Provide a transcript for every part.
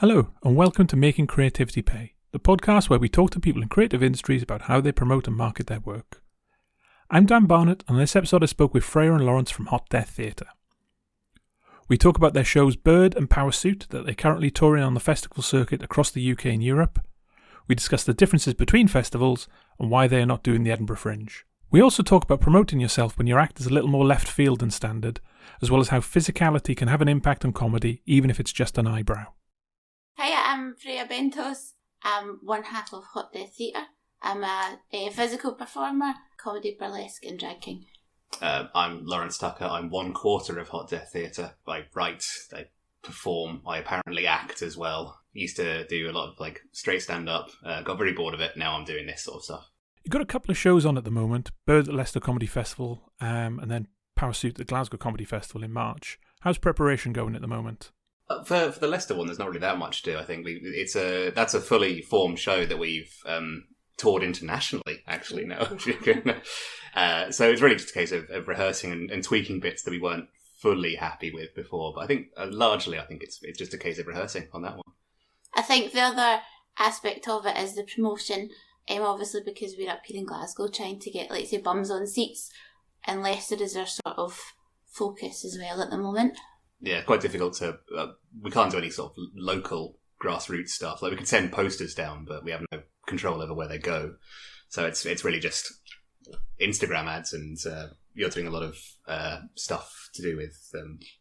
Hello, and welcome to Making Creativity Pay, the podcast where we talk to people in creative industries about how they promote and market their work. I'm Dan Barnett, and in this episode I spoke with Freya and Lawrence from Hot Death Theatre. We talk about their shows Bird and Powersuit that they're currently touring on the festival circuit across the UK and Europe. We discuss the differences between festivals and why they are not doing the Edinburgh Fringe. We also talk about promoting yourself when your act is a little more left field than standard, as well as how physicality can have an impact on comedy, even if it's just an eyebrow. Hi, I'm Freya Bentos. I'm one half of Hot Death Theatre. I'm a physical performer, comedy, burlesque and drag king. I'm Lawrence Tucker. I'm 1/4 of Hot Death Theatre. I write, I perform, I apparently act as well. Used to do a lot of straight stand-up. Got very bored of it. Now I'm doing this sort of stuff. You've got a couple of shows on at the moment, Bird at Leicester Comedy Festival and then Powersuit at the Glasgow Comedy Festival in March. How's preparation going at the moment? For the Leicester one, there's not really that much to do. I think that's a fully formed show that we've toured internationally, actually, now. So it's really just a case of rehearsing and tweaking bits that we weren't fully happy with before. But I think largely, it's just a case of rehearsing on that one. I think the other aspect of it is the promotion. Obviously, because we're up here in Glasgow trying to get, say, bums on seats, and Leicester is our sort of focus as well at the moment. Yeah, quite difficult to... we can't do any sort of local grassroots stuff. We can send posters down, but we have no control over where they go. So it's really just Instagram ads, and you're doing a lot of stuff to do with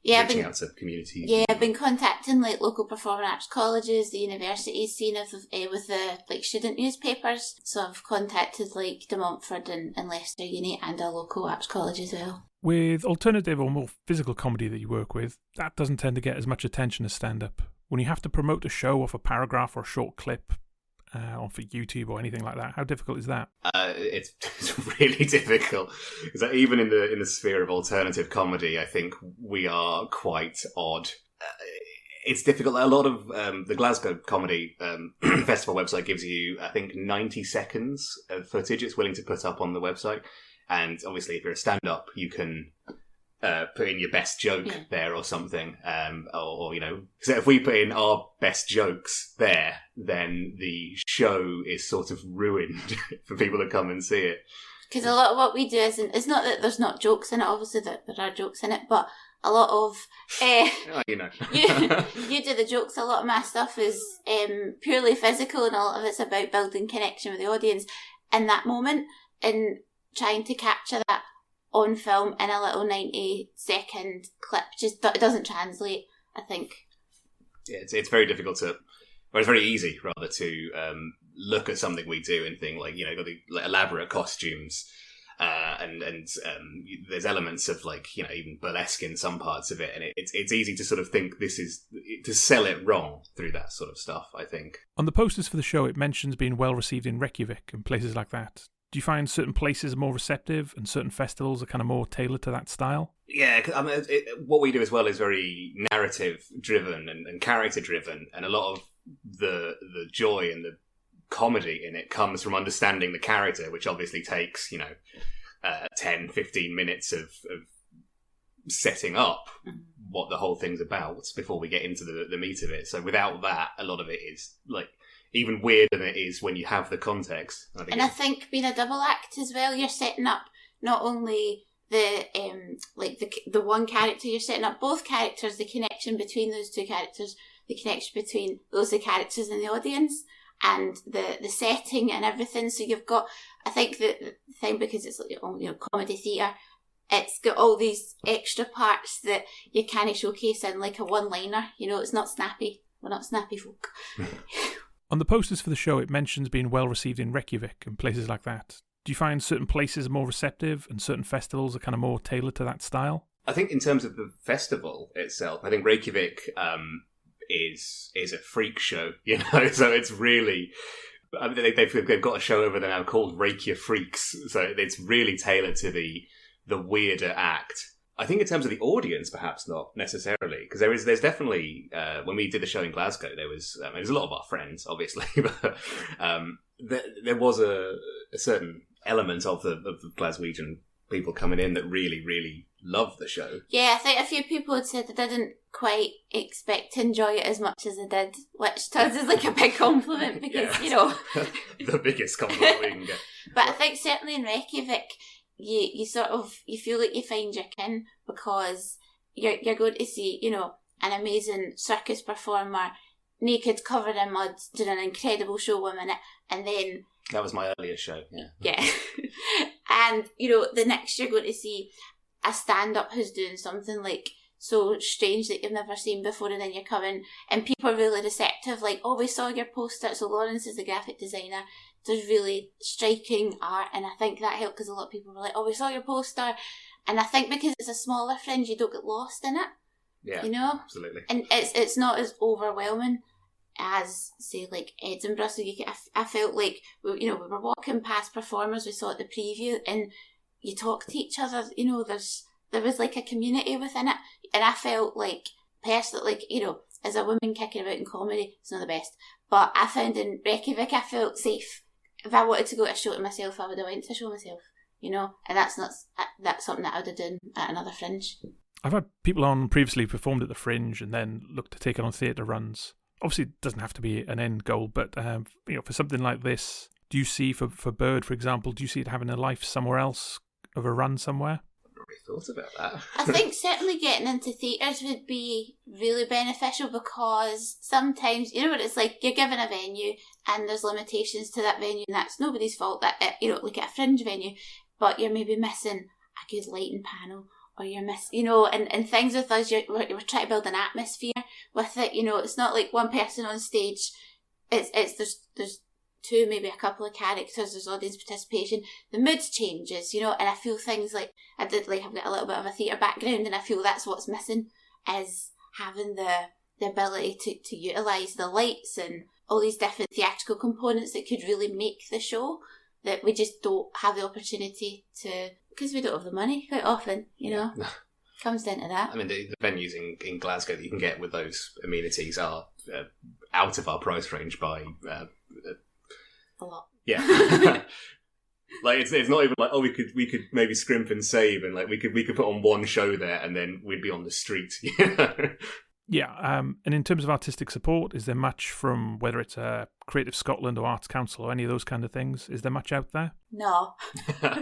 reaching out to communities. Yeah, I've been contacting local performing arts colleges, the universities, seeing if with the student newspapers. So I've contacted De Montfort and Leicester Uni and a local arts college as well. With alternative or more physical comedy that you work with, that doesn't tend to get as much attention as stand-up. When you have to promote a show off a paragraph or a short clip on for YouTube or anything like that, how difficult is that? It's really difficult. Because even in the sphere of alternative comedy, I think we are quite odd. It's difficult. A lot of the Glasgow Comedy Festival website gives you, I think, 90 seconds of footage it's willing to put up on the website. And obviously, if you're a stand-up, you can put in your best joke there or something. So if we put in our best jokes there, then the show is sort of ruined for people to come and see it. Because a lot of what we do it's not that there's not jokes in it, obviously there are jokes in it, but a lot of... you know. you do the jokes, a lot of my stuff is purely physical, and a lot of it's about building connection with the audience in that moment, and trying to capture that on film in a little 90-second clip. Just it doesn't translate, I think. Yeah, it's very difficult to... Well, it's very easy, rather, to look at something we do and think, got the elaborate costumes, and there's elements of, even burlesque in some parts of it, and it's easy to sort of think this is... to sell it wrong through that sort of stuff, I think. On the posters for the show, it mentions being well received in Reykjavik and places like that. Do you find certain places are more receptive and certain festivals are kind of more tailored to that style? Yeah, what we do as well is very narrative-driven and character-driven, and a lot of the joy and the comedy in it comes from understanding the character, which obviously takes, 10, 15 minutes of setting up what the whole thing's about before we get into the meat of it. So without that, a lot of it is, even weirder than it is when you have the context. I think being a double act as well, you're setting up not only the one character, you're setting up both characters, the connection between those two characters, the connection between those two characters and the audience, and the setting and everything. So you've got, I think the thing, because it's comedy theatre, it's got all these extra parts that you can't showcase in a one-liner. It's not snappy. We're not snappy folk. On the posters for the show, it mentions being well received in Reykjavik and places like that. Do you find certain places are more receptive and certain festivals are kind of more tailored to that style? I think in terms of the festival itself, I think Reykjavik is a freak show, so it's really... they've got a show over there now called Reykja Freaks, so it's really tailored to the weirder act. I think in terms of the audience, perhaps not necessarily, because there's definitely when we did the show in Glasgow, there's a lot of our friends, obviously, but there was a certain element of the Glaswegian people coming in that really, really love the show. Yeah, I think a few people had said they didn't quite expect to enjoy it as much as they did, which to us is like a big compliment because, the biggest compliment we can get. But I think certainly in Reykjavik, you sort of, you feel like you find your kin because you're going to see, an amazing circus performer, naked, covered in mud, doing an incredible show 1 minute, and then... That was my earlier show, yeah. Yeah. And, the next you're going to see a stand-up who's doing something like so strange that you've never seen before, and then you're coming, and people are really receptive, like, oh, we saw your poster, so Lawrence is the graphic designer, does really striking art, and I think that helped because a lot of people were like, oh, we saw your poster, and I think because it's a smaller fringe, you don't get lost in it. Yeah, absolutely. And it's not as overwhelming as, say, like Edinburgh. So I felt like, we were walking past performers we saw at the preview, and you talk to each other, there was like a community within it. And I felt like, personally, like, as a woman kicking about in comedy, it's not the best. But I found in Reykjavik, I felt safe. If I wanted to go to a show to myself, I would have went to a show myself, and that's something that I would have done at another fringe. I've had people on previously performed at the Fringe and then looked to take it on theatre runs. Obviously, it doesn't have to be an end goal, but for something like this, do you see for Bird, for example, do you see it having a life somewhere else, of a run somewhere? I've not really thought about that. I think certainly getting into theatres would be really beneficial because sometimes, what it's like, you're given a venue and there's limitations to that venue, and that's nobody's fault, that like at a fringe venue, but you're maybe missing a good lighting panel, or you're missing, and things with us, we're trying to build an atmosphere with it, it's not like one person on stage, there's two, maybe a couple of characters, there's audience participation, the mood changes, and I feel things like, I've got a little bit of a theatre background, and I feel that's what's missing, is having the ability to utilise the lights and all these different theatrical components that could really make the show, that we just don't have the opportunity to, because we don't have the money quite often, comes down to that. I mean, the venues in Glasgow that you can get with those amenities are out of our price range by a lot. Yeah. Like it's not even like, oh, we could maybe scrimp and save, and like we could put on one show there and then we'd be on the street. Yeah, and in terms of artistic support, is there much from, whether it's Creative Scotland or Arts Council or any of those kind of things? Is there much out there? No. Am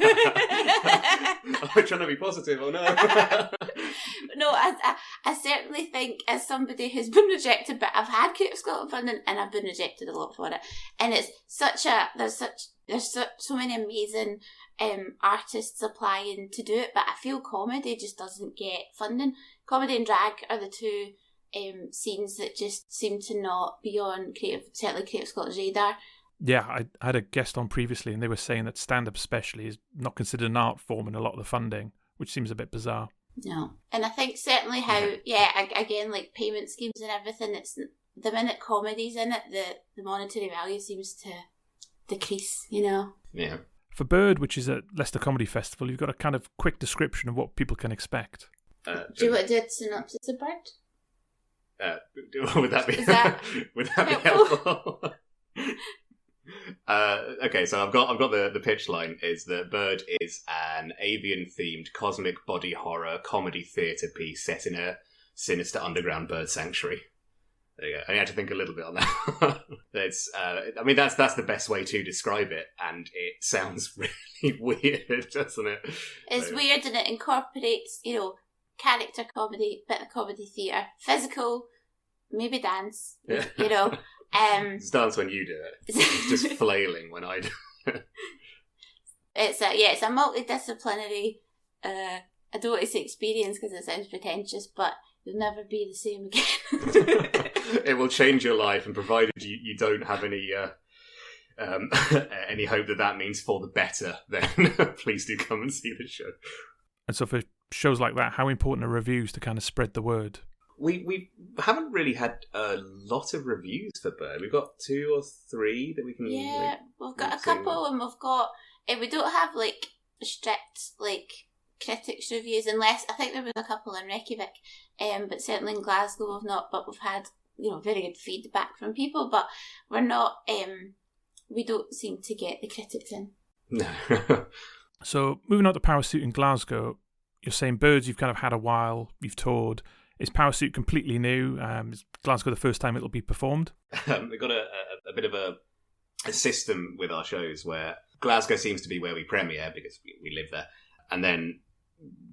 I trying to be positive or no? No, I certainly think, as somebody who's been rejected, but I've had Creative Scotland funding and I've been rejected a lot for it, and it's there's so many amazing artists applying to do it, but I feel comedy just doesn't get funding. Comedy and drag are the two scenes that just seem to not be on certainly Creative Scotland's radar. Yeah, I had a guest on previously and they were saying that stand-up especially is not considered an art form in a lot of the funding, which seems a bit bizarre. No. And I think certainly how, again, like payment schemes and everything, it's the minute comedy's in it, the monetary value seems to decrease, Yeah. For Bird, which is a Leicester Comedy Festival, you've got a kind of quick description of what people can expect. Do you want to do a synopsis of Bird? Would that be helpful? Okay, so I've got the pitch line is that Bird is an avian-themed cosmic body horror comedy theatre piece set in a sinister underground bird sanctuary. There you go. I had to think a little bit on that. It's, I mean, that's the best way to describe it, and it sounds really weird, doesn't it? It's weird, and it incorporates, character comedy, bit of comedy theatre, physical, maybe dance, Yeah. It's dance when you do it. It's just flailing when I do it. It's a multidisciplinary, I don't want to say experience because it sounds pretentious, but you'll never be the same again. It will change your life, and provided you don't have any hope that means for the better, then please do come and see the show. And so for shows like that, how important are reviews to kind of spread the word? We haven't really had a lot of reviews for Bird. We've got 2 or 3 that we can... Yeah, we've got a couple, and we've got... we don't have, strict, critics reviews, unless... I think there was a couple in Reykjavik, but certainly in Glasgow we've not, but we've had, very good feedback from people, but we're not... we don't seem to get the critics in. No. So, moving on to Powersuit in Glasgow, You're saying Birds you've kind of had a while, you've toured. Is Powersuit completely new? Is Glasgow the first time it'll be performed? We've got a bit of a system with our shows where Glasgow seems to be where we premiere because we live there. And then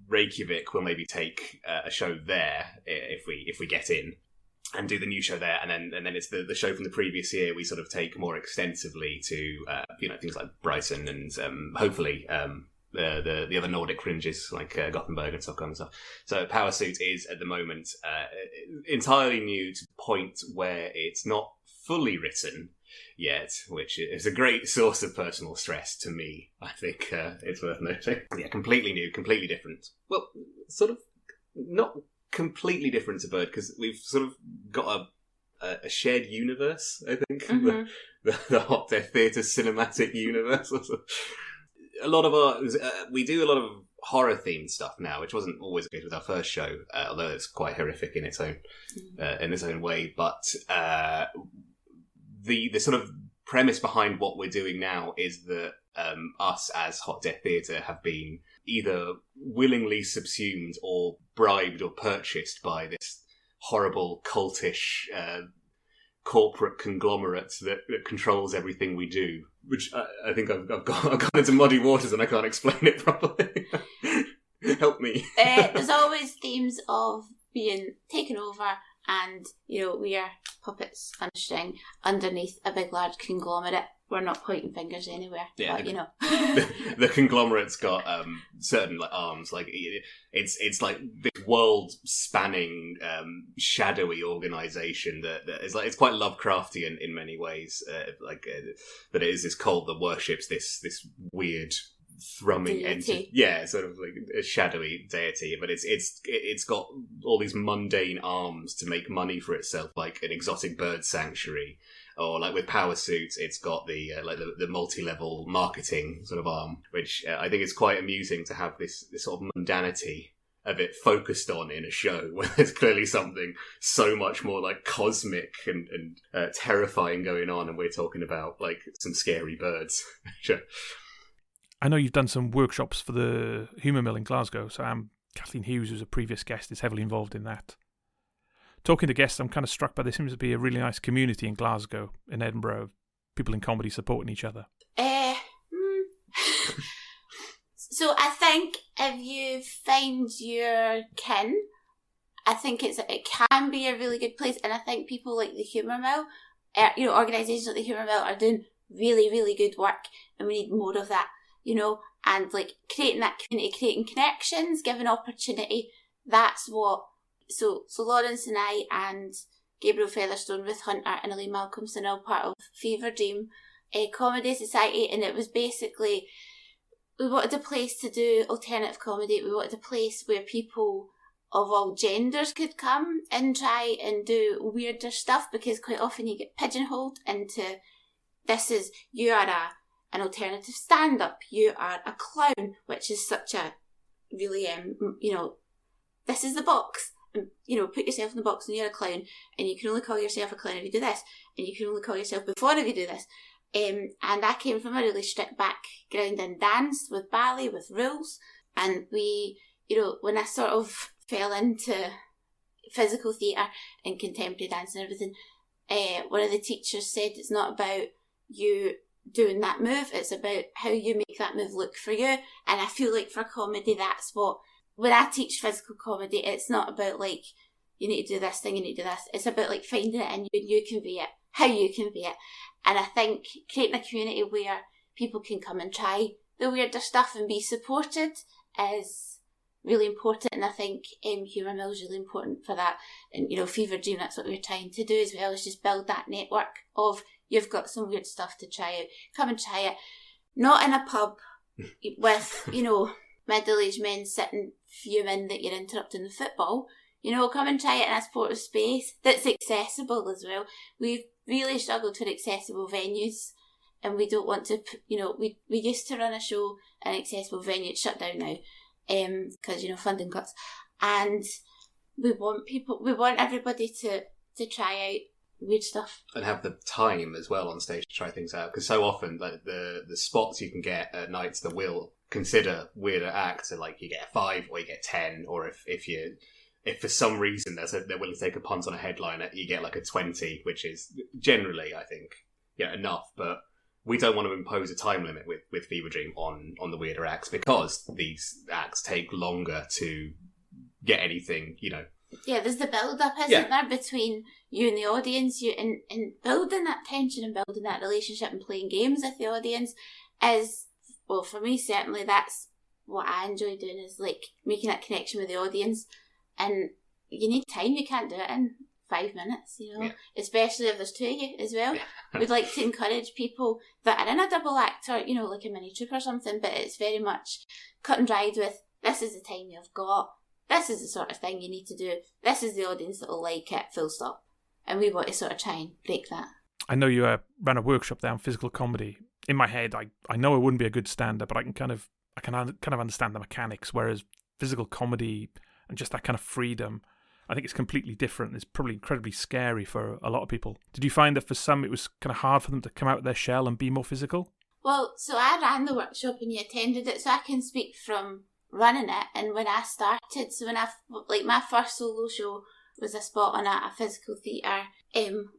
Reykjavik will maybe take a show there if we get in and do the new show there. And then it's the show from the previous year we sort of take more extensively to, things like Brighton and hopefully the other Nordic fringes like Gothenburg and Stockholm and stuff. So Powersuit is at the moment entirely new to the point where it's not fully written yet, which is a great source of personal stress to me. I think it's worth noting. Yeah, completely new, completely different. Well, sort of not completely different to Bird because we've sort of got a shared universe, I think. Mm-hmm. The Hot Death Theatre cinematic universe. A lot of we do a lot of horror themed stuff now, which wasn't always the case with our first show, although it's quite horrific in its own way. But the sort of premise behind what we're doing now is that us as Hot Death Theatre have been either willingly subsumed or bribed or purchased by this horrible cultish corporate conglomerate that controls everything we do, which I think I've gone into muddy waters and I can't explain it properly. Help me. There's always themes of being taken over and, we are puppets on a string underneath a big large conglomerate. We're not pointing fingers anywhere, yeah, but the conglomerate's got certain arms. Like it's like this world-spanning, shadowy organisation that is like it's quite Lovecraftian in many ways. That it is this cult that worships this weird thrumming entity. Yeah, sort of like a shadowy deity, but it's got all these mundane arms to make money for itself, like an exotic bird sanctuary. Or like with Powersuit, it's got the multi-level marketing sort of arm, which I think is quite amusing to have this sort of mundanity of it focused on in a show where there's clearly something so much more like cosmic and terrifying going on, and we're talking about like some scary birds. I know you've done some workshops for the Humour Mill in Glasgow, so Kathleen Hughes, who's a previous guest, is heavily involved in that. Talking to guests, I'm kind of struck by there seems to be a really nice community in Glasgow, in Edinburgh, people in comedy supporting each other. So I think if you find your kin, I think it can be a really good place, and I think people like the Humour Mill, organisations like the Humour Mill are doing really, really good work, and we need more of that, and like creating that community, creating connections, giving opportunity. That's what. So Lawrence and I and Gabriel Featherstone, Ruth Hunter and Elaine Malcolmson are all part of Fever Dream Comedy Society, and it was basically, we wanted a place to do alternative comedy. We wanted a place where people of all genders could come and try and do weirder stuff, because quite often you get pigeonholed into, you are an alternative stand-up, you are a clown, which is such a really, this is the box. Put yourself in the box and you're a clown, and you can only call yourself a clown if you do this, and you can only call yourself before if you do this. And I came from a really stripped back ground in dance, with ballet, with rules. And we, when I sort of fell into physical theatre and contemporary dance and everything, one of the teachers said it's not about you doing that move, it's about how you make that move look for you. And I feel like for comedy, that's what, when I teach physical comedy, it's not about like, you need to do this thing, you need to do this. It's about like finding it in you and you convey it, how you convey it. And I think creating a community where people can come and try the weirder stuff and be supported is really important. And I think Humour Mill is really important for that. And, Fever Dream, that's what we're trying to do as well, is just build that network of, you've got some weird stuff to try out. Come and try it. Not in a pub with, middle-aged men sitting fuming that you're interrupting the football. Come and try it in a sportive space that's accessible as well. We've really struggled for accessible venues, and we don't want to, we used to run a show in an accessible venue. It's shut down now because, funding cuts. And we want everybody to try out weird stuff. And have the time as well on stage to try things out. Because so often, like the spots you can get at nights, the will consider weirder acts, so like you get a 5 or you get 10, or if for some reason they're willing to take a punt on a headliner, you get like a 20, which is generally, I think, enough. But we don't want to impose a time limit with Fever Dream on the weirder acts, because these acts take longer to get anything, Yeah, there's the build-up, isn't there, between you and the audience, and building that tension and building that relationship and playing games with the audience is, well, for me, certainly that's what I enjoy doing, is like making that connection with the audience. And you need time, you can't do it in 5 minutes, especially if there's two of you as well. Yeah. We'd like to encourage people that are in a double act, or, like a mini troupe or something, but it's very much cut and dried with, this is the time you've got, this is the sort of thing you need to do, this is the audience that will like it, full stop. And we want to sort of try and break that. I know you ran a workshop there on physical comedy. In my head, I know I wouldn't be a good stand up, but I can kind of understand the mechanics, whereas physical comedy and just that kind of freedom, I think it's completely different. It's probably incredibly scary for a lot of people. Did you find that for some it was kind of hard for them to come out of their shell and be more physical? Well, so I ran the workshop and you attended it, so I can speak from running it. And when I started, so when my first solo show was a spot on a physical theatre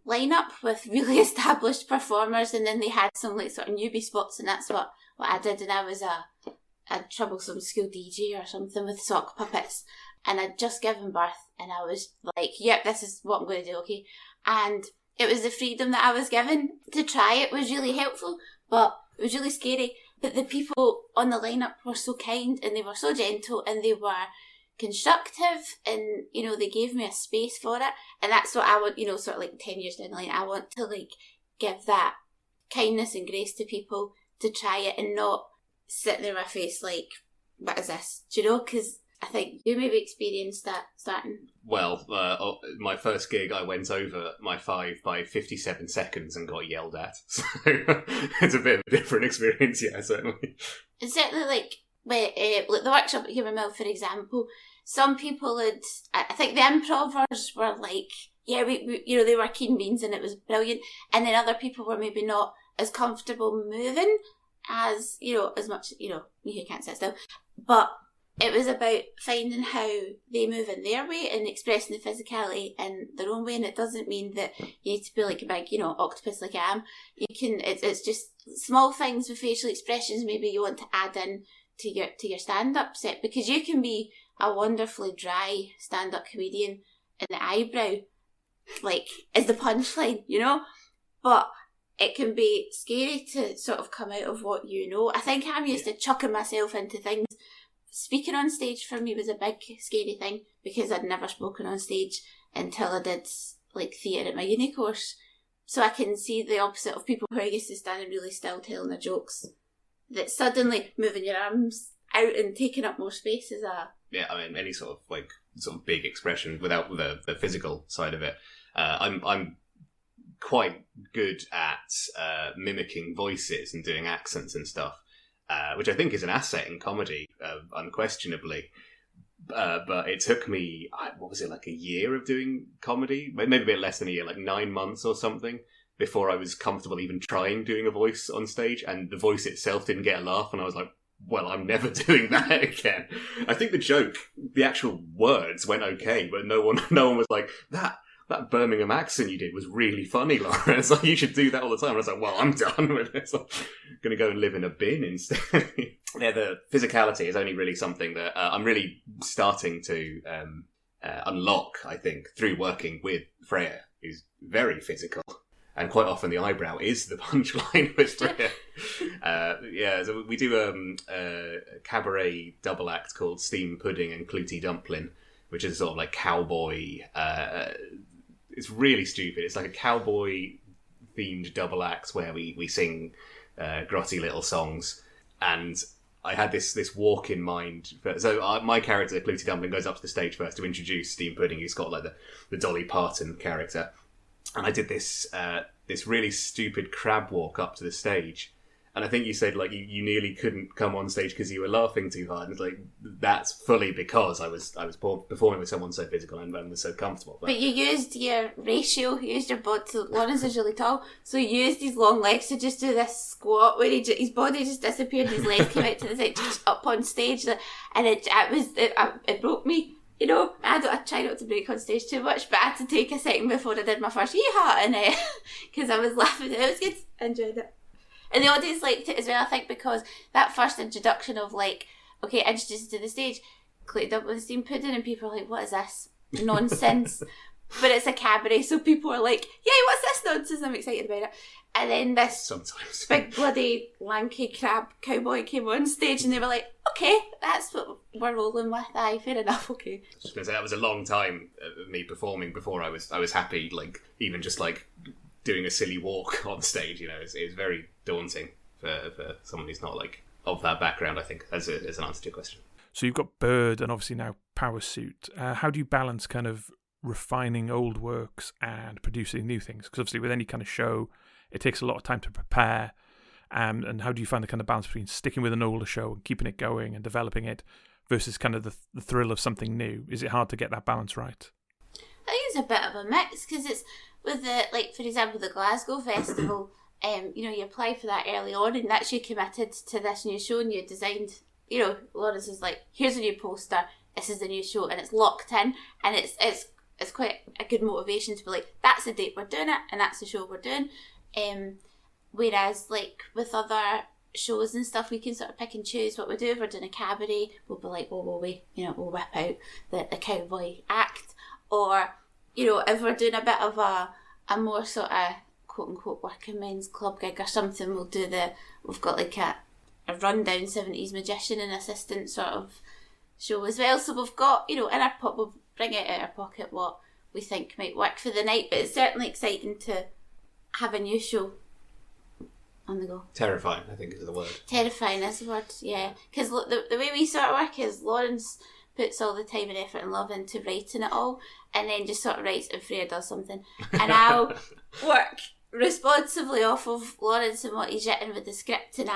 lineup with really established performers, and then they had some like sort of newbie spots, and that's what I did. And I was a troublesome school DJ or something with sock puppets. And I'd just given birth, and I was like, yep, this is what I'm going to do, okay? And it was the freedom that I was given to try it was really helpful, but it was really scary. But the people on the lineup were so kind, and they were so gentle, and they were constructive, and, they gave me a space for it. And that's what I would, sort of like 10 years down the line, I want to like give that kindness and grace to people to try it and not sit there with a face like, what is this? Do you know? Because I think you maybe experienced that starting. Well, my first gig, I went over my 5 by 57 seconds and got yelled at. So it's a bit of a different experience, yeah, certainly. And certainly, like the workshop at Humour Mill, for example, some people had, I think the improvers were like, yeah, we they were keen beans and it was brilliant. And then other people were maybe not as comfortable moving as, as much, me who can't sit still. But it was about finding how they move in their way and expressing the physicality in their own way. And it doesn't mean that you need to be like a big, octopus like I am. It's just small things with facial expressions maybe you want to add in to your stand-up set, because you can be a wonderfully dry stand-up comedian and the eyebrow, like, is the punchline, But it can be scary to sort of come out of what you know. I think I'm used to chucking myself into things. Speaking on stage for me was a big scary thing, because I'd never spoken on stage until I did like theatre at my uni course. So I can see the opposite of people who are used to standing really still telling their jokes, that suddenly moving your arms out and taking up more space is a... Yeah, I mean, any sort of big expression without the physical side of it. I'm quite good at mimicking voices and doing accents and stuff. Which I think is an asset in comedy, unquestionably. But it took me, like a year of doing comedy? Maybe a bit less than a year, like 9 months or something, before I was comfortable even trying doing a voice on stage, and the voice itself didn't get a laugh, and I was like, well, I'm never doing that again. I think the actual words went okay, but no one was like, that Birmingham accent you did was really funny, Laura. It's like, you should do that all the time. And I was like, well, I'm done with this. I'm going to go and live in a bin instead. Yeah, the physicality is only really something that I'm really starting to unlock, I think, through working with Freya, who's very physical. And quite often the eyebrow is the punchline with Freya. So we do a cabaret double act called Steam Pudding and Clootie Dumpling, which is sort of like cowboy... it's really stupid. It's like a cowboy-themed double act where we sing grotty little songs. And I had this walk in mind. My character, Clootie Dumpling, goes up to the stage first to introduce Steam Pudding, who's got like the Dolly Parton character. And I did this really stupid crab walk up to the stage. And I think you said like you nearly couldn't come on stage because you were laughing too hard. And it's like that's fully because I was performing with someone so physical and was so comfortable. But you used your ratio, you used your body. So Lawrence is really tall, so you used his long legs to just do this squat where his body just disappeared, his legs came out to the side, up on stage, and it broke me. You know, I try not to break on stage too much, but I had to take a second before I did my first yeehaw, and because I was laughing. It was good. I enjoyed it. And the audience liked it as well, I think, because that first introduction of like, okay, introduced to the stage, cleared up with the steamed pudding, and people are like, what is this nonsense? But it's a cabaret, so people are like, yay, what's this nonsense? I'm excited about it. And then this Sometimes. big bloody lanky crab cowboy came on stage, and they were like, okay, that's what we're rolling with. Aye, fair enough, okay. I was just going to say, that was a long time of me performing before I was happy, like, even just like doing a silly walk on stage, you know. It was very daunting for someone who's not like of that background, I think, as an answer to your question. So you've got Bird and obviously now Powersuit. How do you balance kind of refining old works and producing new things? Because obviously with any kind of show, it takes a lot of time to prepare. And how do you find the kind of balance between sticking with an older show and keeping it going and developing it versus kind of the thrill of something new? Is it hard to get that balance right? I think it's a bit of a mix, because it's with the, like, for example, the Glasgow Festival, you know, you apply for that early on, and that's you committed to this new show, and you designed, you know, Lawrence is like, here's a new poster, this is the new show, and it's locked in, and it's quite a good motivation to be like, that's the date we're doing it, and that's the show we're doing. Whereas, like, with other shows and stuff, we can sort of pick and choose what we do. If we're doing a cabaret, we'll be like, we'll whip out the cowboy act. Or, you know, if we're doing a bit of a more sort of quote-unquote working men's club gig or something, we've got like a rundown 70s magician and assistant sort of show as well. So we've got, you know, we'll bring it out of our pocket what we think might work for the night. But it's certainly exciting to have a new show on the go. Terrifying, I think, is the word. Terrifying is the word, yeah. Because the way we sort of work is Lawrence puts all the time and effort and love into writing it all, and then just sort of writes and Freya does something. And I'll work responsibly off of Lawrence and what he's written with the script, and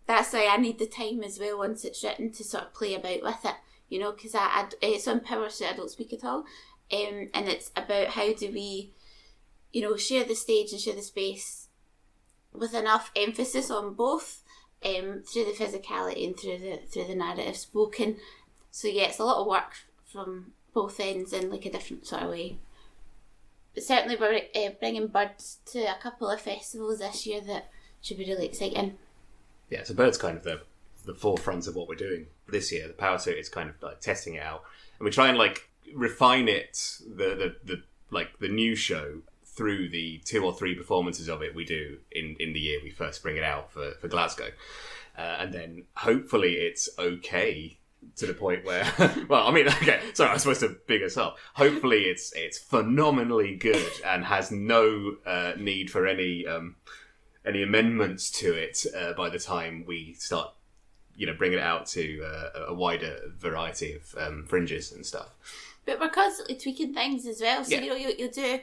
that's why I need the time as well once it's written to sort of play about with it, you know, because it's on Powersuit, I don't speak at all. And it's about how do we, you know, share the stage and share the space with enough emphasis on both, through the physicality and through the narrative spoken. So yeah, it's a lot of work from both ends in like a different sort of way. But certainly we're bringing Birds to a couple of festivals this year that should be really exciting. Yeah, so Bird's kind of the forefront of what we're doing this year. The Powersuit is kind of like testing it out, and we try and like refine it, the new show, through the 2 or 3 performances of it we do in the year we first bring it out for Glasgow. And then hopefully it's okay to the point where, well, I mean, okay, sorry, I was supposed to big us up. Hopefully it's phenomenally good and has no need for any amendments to it by the time we start, you know, bringing it out to a wider variety of fringes and stuff. But we're constantly tweaking things as well. So, yeah. You know, you'll do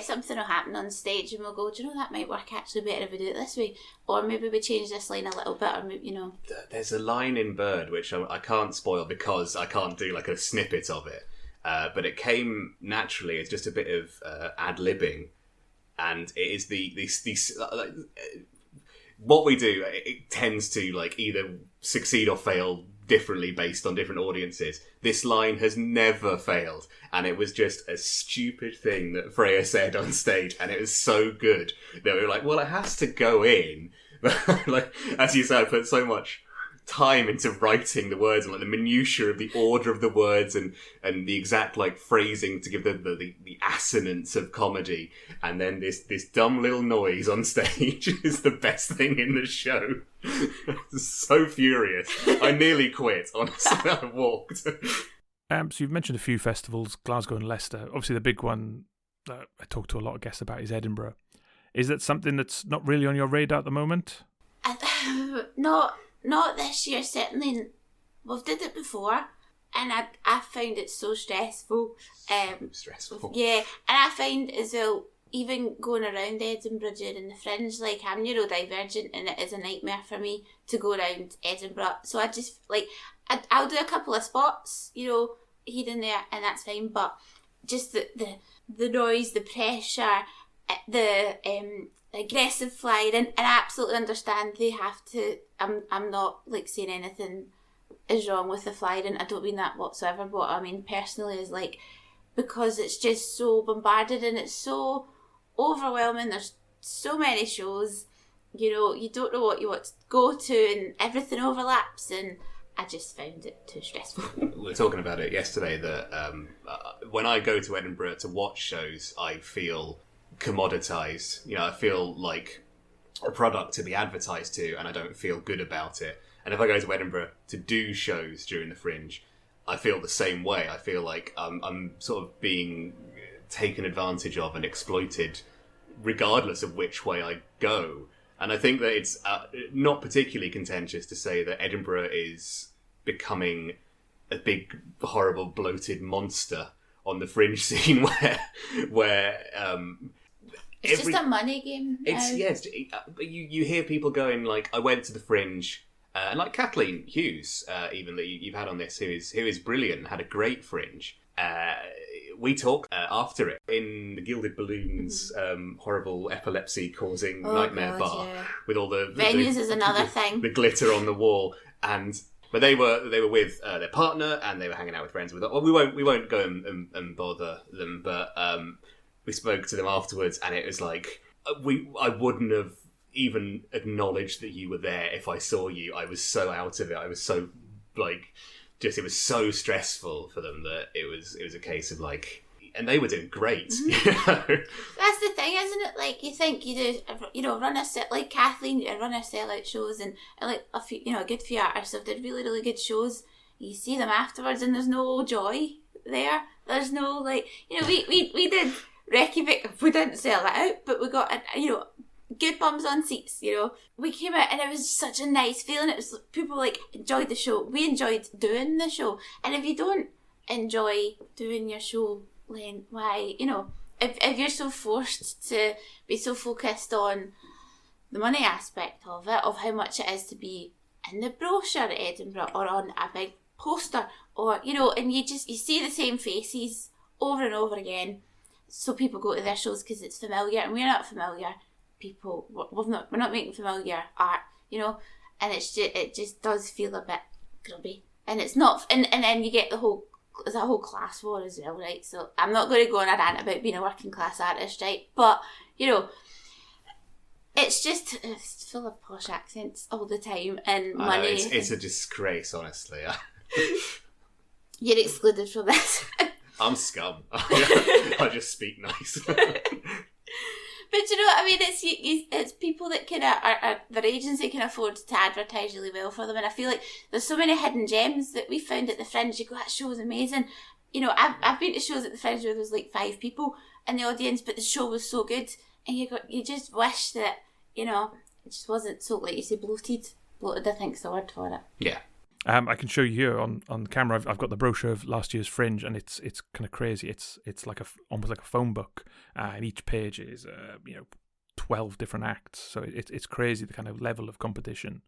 something will happen on stage and we'll go, do you know, that might work actually better if we do it this way, or maybe we change this line a little bit, or maybe, you know. There's a line in Bird which I can't spoil because I can't do like a snippet of it, but it came naturally. It's just a bit of ad-libbing, and it is these what we do, it tends to like either succeed or fail differently based on different audiences. This line has never failed, and it was just a stupid thing that Freya said on stage, and it was so good that we were like, well, it has to go in. But like, as you said, I put so much time into writing the words and like the minutiae of the order of the words and the exact like phrasing to give the assonance of comedy, and then this dumb little noise on stage is the best thing in the show. So furious, I nearly quit. Honestly, I walked. So you've mentioned a few festivals, Glasgow and Leicester. Obviously, the big one that I talk to a lot of guests about is Edinburgh. Is that something that's not really on your radar at the moment? Not this year, certainly. We've did it before, and I found it so stressful. Stressful. Yeah, and I find as well, even going around Edinburgh during the Fringe, like, I'm neurodivergent and it is a nightmare for me to go around Edinburgh. So I just, like, I'll do a couple of spots, you know, here and there, and that's fine. But just the noise, the pressure, the aggressive flying, and I absolutely understand they have to. I'm not like saying anything is wrong with the flying. I don't mean that whatsoever. But what I mean personally is like, because it's just so bombarded and it's so overwhelming. There's so many shows, you know, you don't know what you want to go to, and everything overlaps, and I just found it too stressful. We were talking about it yesterday that when I go to Edinburgh to watch shows, I feel commoditised. You know, I feel like a product to be advertised to, and I don't feel good about it. And if I go to Edinburgh to do shows during the Fringe, I feel the same way. I feel like I'm sort of being taken advantage of and exploited regardless of which way I go. And I think that it's not particularly contentious to say that Edinburgh is becoming a big, horrible, bloated monster on the Fringe scene where it's just a money game. You hear people going like, I went to the Fringe, and like Kathleen Hughes, even that you've had on this, who is brilliant, had a great Fringe. We talked after it in the Gilded Balloons horrible epilepsy-causing nightmare bar with all the venues is another thing. The glitter on the wall, but they were with their partner and they were hanging out with friends. Well, we won't go and bother them, but we spoke to them afterwards, and it was like I wouldn't have even acknowledged that you were there if I saw you. I was so out of it. I was so like. It was so stressful for them that it was a case of like, and they were doing great. Mm-hmm. You know? That's the thing, isn't it? Like, you think you do, you know, run a set like Kathleen, you run her sellout shows, and like a few, you know, a good few artists have did really, really good shows. You see them afterwards, and there's no joy there. There's no like, you know, we did Reykjavik. We didn't sell that out, but we got you know, good bums on seats, you know. We came out and it was such a nice feeling. It was people like enjoyed the show. We enjoyed doing the show. And if you don't enjoy doing your show, then why, you know, if you're so forced to be so focused on the money aspect of it, of how much it is to be in the brochure at Edinburgh or on a big poster, or, you know, and you see the same faces over and over again. So people go to their shows because it's familiar, and we're not familiar people. We're not making familiar art, you know, and it just does feel a bit grubby, and it's not. And then you get there's a whole class war as well, right? So I'm not going to go on a rant about being a working class artist, right? But you know, it's full of posh accents all the time and money. It's a disgrace, honestly. You're excluded from this. I'm scum. I just speak nice. But you know what I mean? It's people that their agency can afford to advertise really well for them, and I feel like there's so many hidden gems that we found at the Fringe. You go, that show was amazing. You know, I've been to shows at the Fringe where there was like 5 people in the audience, but the show was so good, and you just wish that, you know, it just wasn't so, like you say, bloated. Bloated, I think is the word for it. Yeah. I can show you here on camera. I've got the brochure of last year's Fringe, and it's kind of crazy. It's like almost like a phone book, and each page is 12 different acts. So it's crazy, the kind of level of competition.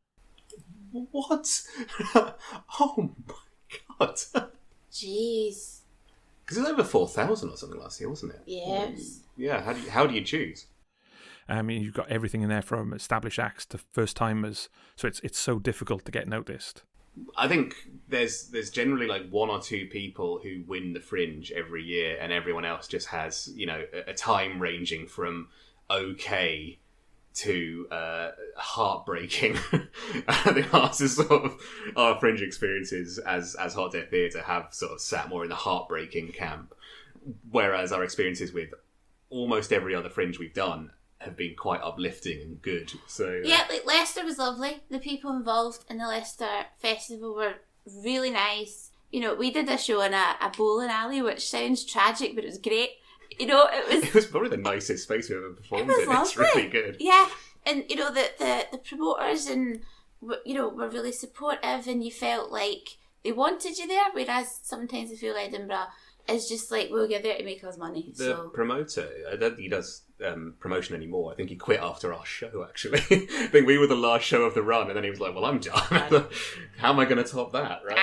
What? Oh my god! Jeez. Because it was over 4,000 or something last year, wasn't it? Yes. Yeah. How do you choose? I mean, you've got everything in there from established acts to first timers. So it's so difficult to get noticed. I think there's generally like 1 or 2 people who win the Fringe every year, and everyone else just has, you know, a time ranging from okay to heartbreaking. I think our Fringe experiences as Hot Death Theatre have sort of sat more in the heartbreaking camp, whereas our experiences with almost every other Fringe we've done have been quite uplifting and good. So yeah, like Leicester was lovely. The people involved in the Leicester Festival were really nice. You know, we did a show in a bowling alley, which sounds tragic, but it was great. You know, it was probably the nicest space we've ever performed in. Lovely. It's really good. Yeah, and you know the promoters and you know were really supportive, and you felt like they wanted you there. Whereas sometimes I feel Edinburgh is just like, we'll get there to make us money. The promoter, I don't think he does promotion anymore. I think he quit after our show, actually. I think we were the last show of the run, and then he was like, well, I'm done. How am I going to top that, right?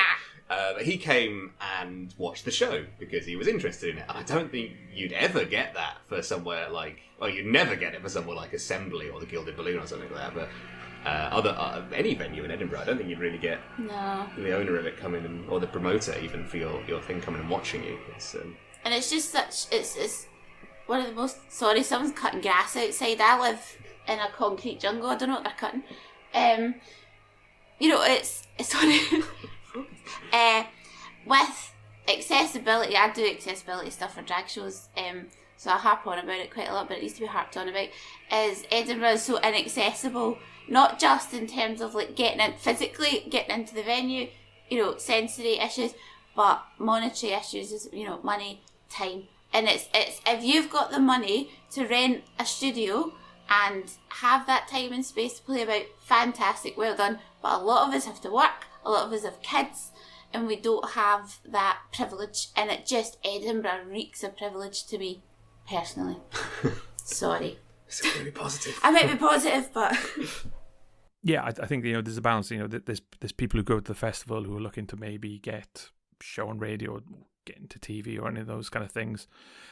But he came and watched the show because he was interested in it. And I don't think you'd ever get that for somewhere like... Well, you'd never get it for somewhere like Assembly or the Gilded Balloon or something like that. But any venue in Edinburgh, I don't think you'd really get the owner of it coming in, or the promoter even, for your thing coming and watching you. And it's just such... It's one of the most... Sorry, someone's cutting grass outside. I live in a concrete jungle. I don't know what they're cutting. It's funny... with accessibility, I do accessibility stuff for drag shows, so I harp on about it quite a lot, but it needs to be harped on about, is Edinburgh is so inaccessible, not just in terms of like physically getting into the venue, sensory issues, but monetary issues, is money, time. And it's if you've got the money to rent a studio and have that time and space to play about, fantastic, well done. But a lot of us have to work, a lot of us have kids, and we don't have that privilege, and Edinburgh reeks of privilege to me, personally. Sorry. It's really positive. I might be positive, but... Yeah, I think, there's a balance, there's people who go to the festival who are looking to maybe get show on radio, get into TV or any of those kind of things.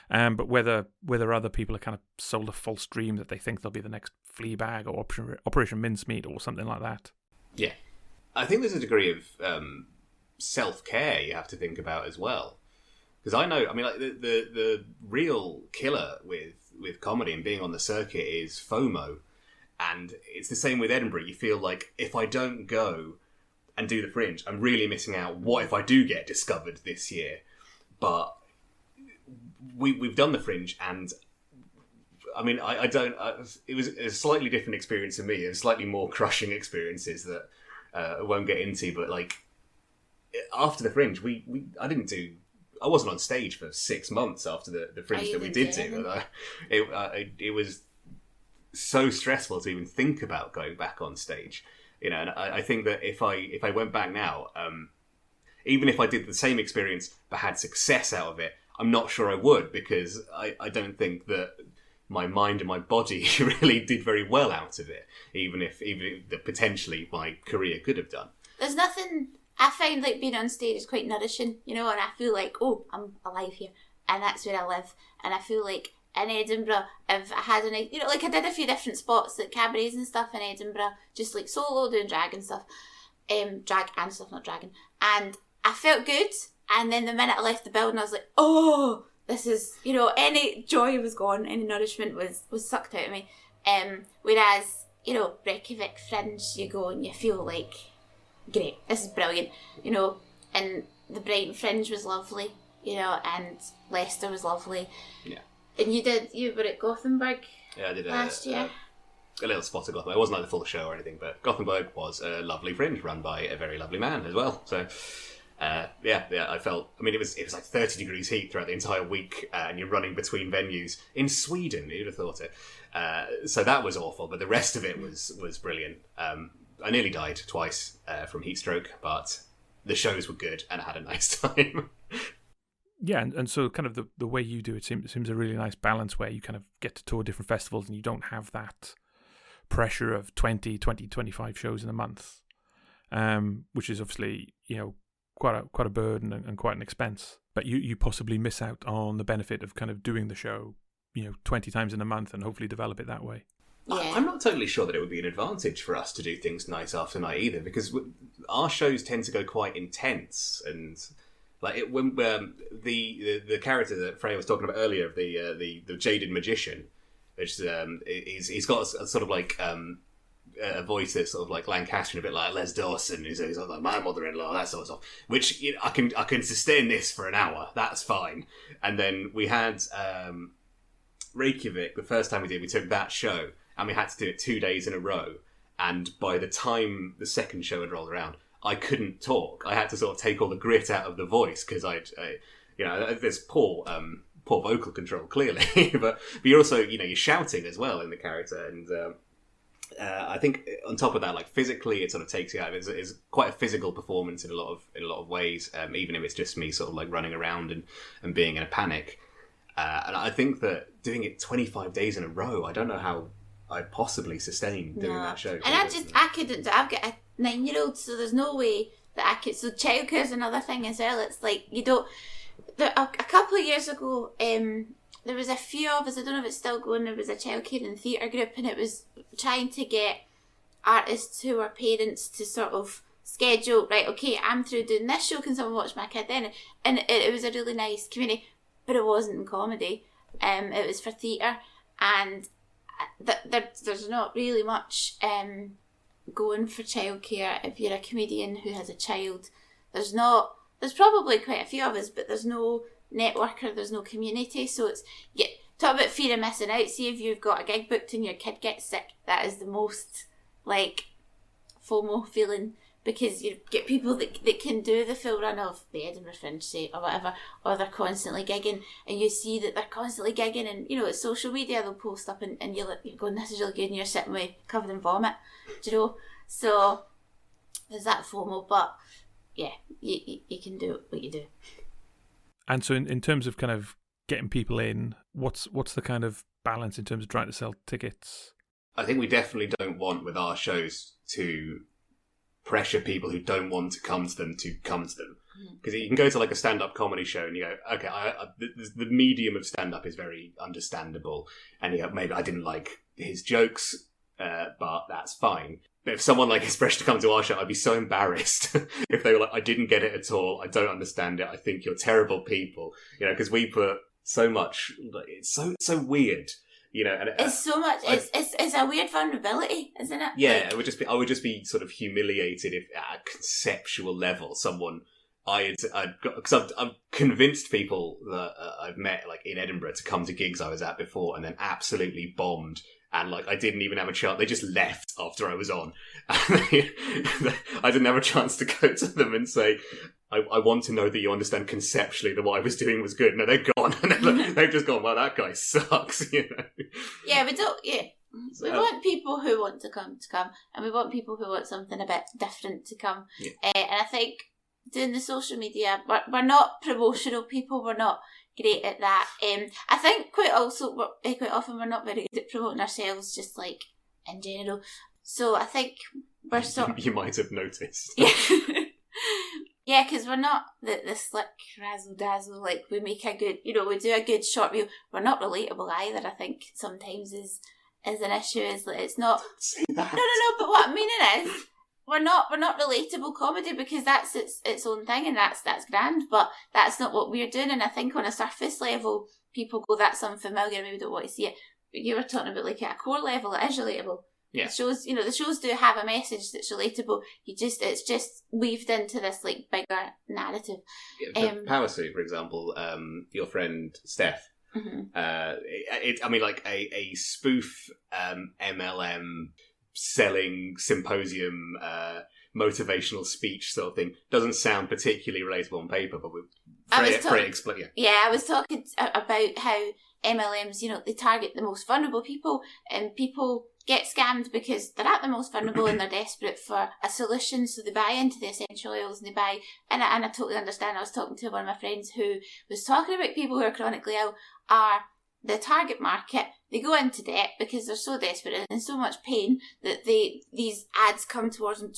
But whether other people are kind of sold a false dream that they think they'll be the next Fleabag or Operation Mincemeat or something like that. Yeah. I think there's a degree of self-care you have to think about as well, because I know, like the real killer with comedy and being on the circuit is FOMO, and it's the same with Edinburgh. You feel like, if I don't go and do the Fringe, I'm really missing out. What if I do get discovered this year? But we've done the Fringe, and it was a slightly different experience for me, and slightly more crushing experiences that I won't get into, but like, after the Fringe, I wasn't on stage for 6 months after the Fringe that we did do. It was so stressful to even think about going back on stage, and I think that if I went back now, even if I did the same experience but had success out of it, I'm not sure I would, because I don't think that my mind and my body really did very well out of it, even if potentially my career could have done. There's nothing... I find like being on stage is quite nourishing, and I feel like, oh, I'm alive here, and that's where I live. And I feel like in Edinburgh, if I had I did a few different spots, like cabarets and stuff in Edinburgh, just like solo doing drag and stuff, drag and stuff, not dragging, and I felt good. And then the minute I left the building, I was like, oh, this is, any joy was gone, any nourishment was sucked out of me. Whereas, Reykjavik Fringe, you go and you feel like, great, this is brilliant, and the Brighton Fringe was lovely, and Leicester was lovely. Yeah. And you were at Gothenburg I did last year. A little spot of Gothenburg. It wasn't like the full show or anything, but Gothenburg was a lovely Fringe run by a very lovely man as well. So, I felt, it was like 30 degrees heat throughout the entire week, and you're running between venues in Sweden, you'd have thought it. So that was awful, but the rest of it was brilliant. I nearly died twice from heat stroke, but the shows were good and I had a nice time. Yeah, and so kind of the way you do it seems a really nice balance, where you kind of get to tour different festivals and you don't have that pressure of 20, 25 shows in a month, which is obviously, quite a burden and quite an expense. But you possibly miss out on the benefit of kind of doing the show, 20 times in a month, and hopefully develop it that way. Yeah. I'm not totally sure that it would be an advantage for us to do things night after night either, because our shows tend to go quite intense, and like when the character that Freya was talking about earlier, the jaded magician, which he's got a sort of like a voice that's sort of like Lancastrian, a bit like Les Dawson, who's like my mother-in-law, that sort of stuff. Which I can sustain this for an hour, that's fine. And then we had Reykjavik. The first time we took that show, and we had to do it 2 days in a row. And by the time the second show had rolled around, I couldn't talk. I had to sort of take all the grit out of the voice, because there's poor vocal control clearly, but you're also you're shouting as well in the character, and I think on top of that, like physically, it sort of takes you out. It's quite a physical performance in a lot of ways, even if it's just me sort of like running around and being in a panic. And I think that doing it 25 days in a row, I don't know how I'd possibly sustain doing that show. And I couldn't do. I've got a 9-year-old, so there's no way that I could. So childcare is another thing as well. It's like you don't. A couple of years ago, there was a few of us, I don't know if it's still going, there was a childcare and theatre group, and it was trying to get artists who are parents to sort of schedule, right, okay, I'm through doing this show, can someone watch my kid then? And it was a really nice community, but it wasn't in comedy. It was for theatre, and there's not really much going for childcare if you're a comedian who has a child. There's probably quite a few of us, but there's no networker, there's no community, so it's talk about fear of missing out. See if you've got a gig booked and your kid gets sick, that is the most like FOMO feeling, because you get people that can do the full run of the Edinburgh Fringe, say, or whatever, or they're constantly gigging, and you see that they're constantly gigging, and you know, it's social media, they'll post up and you're going, this is really good, and you're sitting with covered in vomit, do you know? So there's that FOMO, but yeah, you can do what you do. And so in terms of kind of getting people in, what's the kind of balance in terms of trying to sell tickets? I think we definitely don't want with our shows to pressure people who don't want to come to them to come to them. Because you can go to like a stand-up comedy show and you go, okay, the medium of stand-up is very understandable. And you go, maybe I didn't like his jokes, but that's fine. But if someone like is fresh to come to our show, I'd be so embarrassed if they were like, I didn't get it at all. I don't understand it. I think you're terrible people. You know, because we put so much, it's so weird. You know, and it's so much. It's a weird vulnerability, isn't it? Yeah, like, I would just be sort of humiliated if at a conceptual level, someone because I've convinced people that I've met like in Edinburgh to come to gigs I was at before, and then absolutely bombed. And like I didn't even have a chance. They just left after I was on. I didn't have a chance to go to them and say, I want to know that you understand conceptually that what I was doing was good. No, they're gone. They've just gone, well, that guy sucks, you know. Yeah, we don't, yeah. We want people who want to come, and we want people who want something a bit different to come. Yeah. And I think doing the social media, we're not promotional people, we're not great at that. I think quite often we're not very good at promoting ourselves, just like in general. So I think we're sort of... You might have noticed. Yeah. Yeah, because we're not the slick razzle-dazzle, like we make a good, we do a good short reel. We're not relatable either, I think, sometimes is an issue, is that it's not... Don't say that. No, but what I'm meaning is, we're not relatable comedy, because that's its own thing, and that's grand, but that's not what we're doing, and I think on a surface level, people go, that's unfamiliar, maybe don't want to see it, but you were talking about like at a core level, it is relatable. Yeah. The shows do have a message that's relatable. It's just weaved into this like bigger narrative. Yeah, Powersuit, for example, your friend Steph. Mm-hmm. I mean, like a spoof MLM selling symposium motivational speech sort of thing doesn't sound particularly relatable on paper, but Freya explain. Yeah, I was talking about how MLMs, they target the most vulnerable people, and people get scammed because they're at the most vulnerable and they're desperate for a solution, so they buy into the essential oils and and I totally understand. I was talking to one of my friends who was talking about people who are chronically ill are the target market. They go into debt because they're so desperate and in so much pain that these ads come towards them,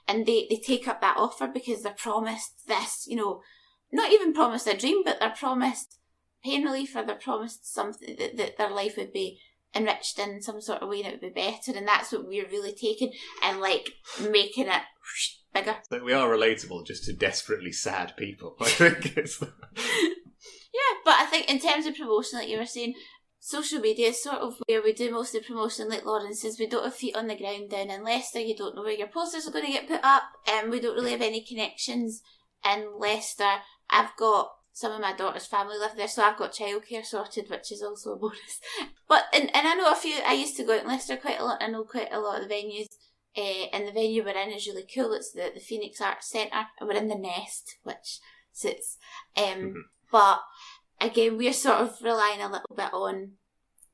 and they take up that offer because they're promised this, not even promised a dream, but they're promised pain relief, or they're promised something that their life would be enriched in some sort of way and it would be better, and that's what we're really taking and like making it bigger. So we are relatable just to desperately sad people. I think it's... Yeah, but I think in terms of promotion, like you were saying, social media is sort of where we do most of the promotion. Like Lauren says, we don't have feet on the ground down in Leicester. You don't know where your posters are going to get put up, and we don't really have any connections in Leicester. I've got some of my daughter's family live there, so I've got childcare sorted, which is also a bonus. But and I know a few. I used to go out in Leicester quite a lot. I know quite a lot of the venues, and the venue we're in is really cool. It's the Phoenix Arts Centre, and we're in the Nest, which suits. But again, we're sort of relying a little bit on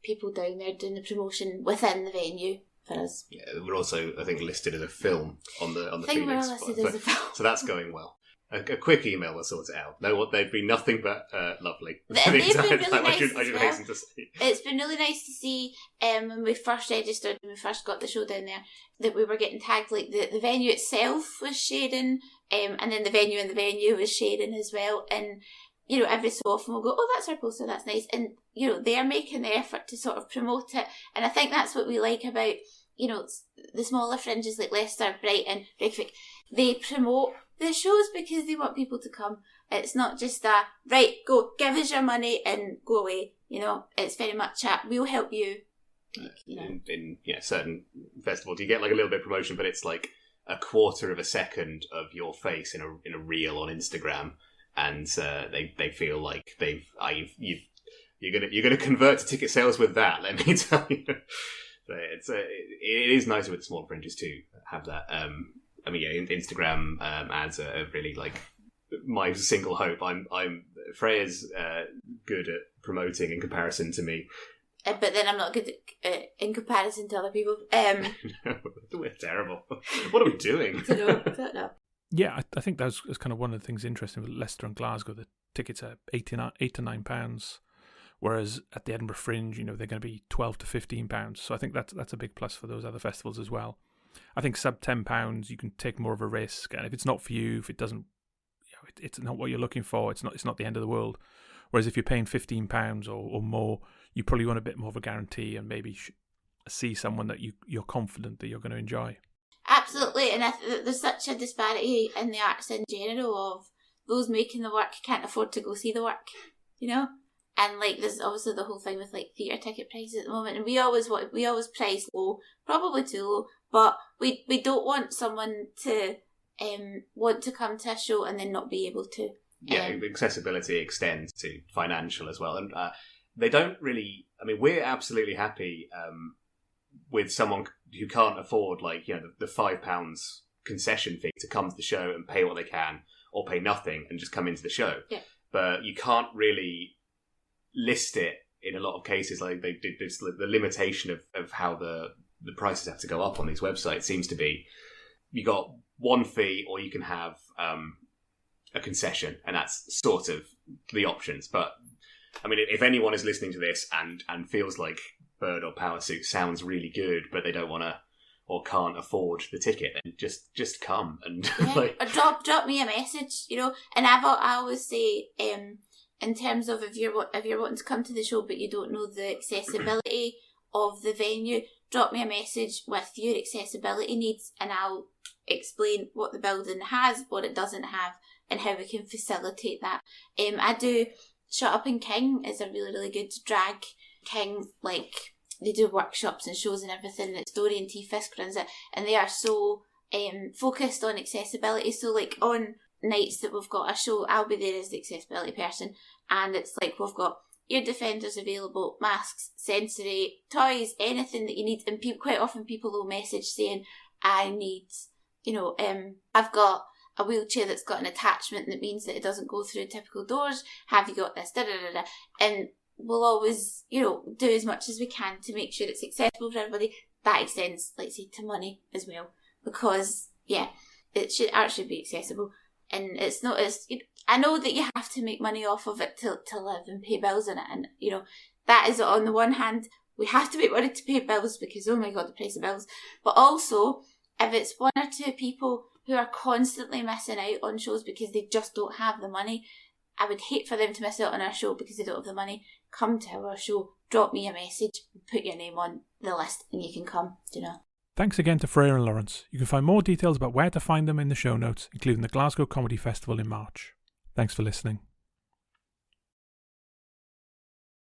people down there doing the promotion within the venue. for us. Yeah, we're also, I think, listed as a film on the I think we're Phoenix. all listed as a film. So that's going well. A quick email will sort it out. No, they've been nothing but lovely. They've been really nice I should hasten to say. It's been really nice to see when we first registered, when we first got the show down there, that we were getting tagged. Like the venue itself was sharing, and then the venue in the venue was sharing as well. And every so often we'll go, oh, that's our poster, that's nice. And they're making the effort to sort of promote it. And I think that's what we like about the smaller fringes like Leicester, Brighton, Reykjavik. They promote the shows because they want people to come. It's not just right, go, give us your money and go away. It's very much we'll help you. In certain festivals, you get like a little bit of promotion, but it's like a quarter of a second of your face in a reel on Instagram, and they feel like you're gonna convert to ticket sales with that. Let me tell you. So it is nicer with the small fringes to have that. Instagram ads are really like my single hope. Freya's good at promoting in comparison to me, but then I'm not good at, in comparison to other people. We're terrible. What are we doing? I don't know. Yeah, I think that's kind of one of the things interesting with Leicester and Glasgow. The tickets are £8 to £9. Whereas at the Edinburgh Fringe, they're going to be £12 to £15. So I think that's a big plus for those other festivals as well. I think sub £10, you can take more of a risk, and if it's not for you, if it doesn't, it's not what you're looking for. It's not the end of the world. Whereas if you're paying £15 or more, you probably want a bit more of a guarantee, and maybe see someone that you're confident that you're going to enjoy. Absolutely, and there's such a disparity in the arts in general of those making the work can't afford to go see the work, And like there's obviously the whole thing with like theatre ticket prices at the moment, and we always price low, probably too low, but we don't want someone to want to come to a show and then not be able to. Yeah, accessibility extends to financial as well, and they don't really. I mean, we're absolutely happy with someone who can't afford the £5 concession fee to come to the show and pay what they can, or pay nothing and just come into the show. Yeah. But you can't really list it in a lot of cases. Like they did this, the limitation of how the prices have to go up on these websites seems to be you got one fee, or you can have a concession, and that's sort of the options. But I mean, if anyone is listening to this and feels like Bird or Powersuit sounds really good, but they don't want to or can't afford the ticket, then just come and or drop me a message, And I always say, in terms of if you're wanting to come to the show but you don't know the accessibility of the venue, drop me a message with your accessibility needs, and I'll explain what the building has, what it doesn't have, and how we can facilitate that. I do Shut Up and King is a really, really good drag king. Like they do workshops and shows and everything. It's Dorian T. Fisk runs it, and they are so focused on accessibility. So like on nights that we've got a show, I'll be there as the accessibility person, and it's like we've got ear defenders available, masks, sensory, toys, anything that you need. And quite often people will message saying, I need, I've got a wheelchair that's got an attachment that means that it doesn't go through typical doors. Have you got this? Da, da, da, da. And we'll always, do as much as we can to make sure it's accessible for everybody. That extends, let's say, to money as well. Because, art should be accessible. And it's not as... I know that you have to make money off of it to live and pay bills in it. And, that is on the one hand, we have to make money to pay bills because, oh my God, the price of bills. But also, if it's one or two people who are constantly missing out on shows because they just don't have the money, I would hate for them to miss out on our show because they don't have the money. Come to our show, drop me a message, put your name on the list, and you can come, Thanks again to Freya and Lawrence. You can find more details about where to find them in the show notes, including the Glasgow Comedy Festival in March. Thanks for listening.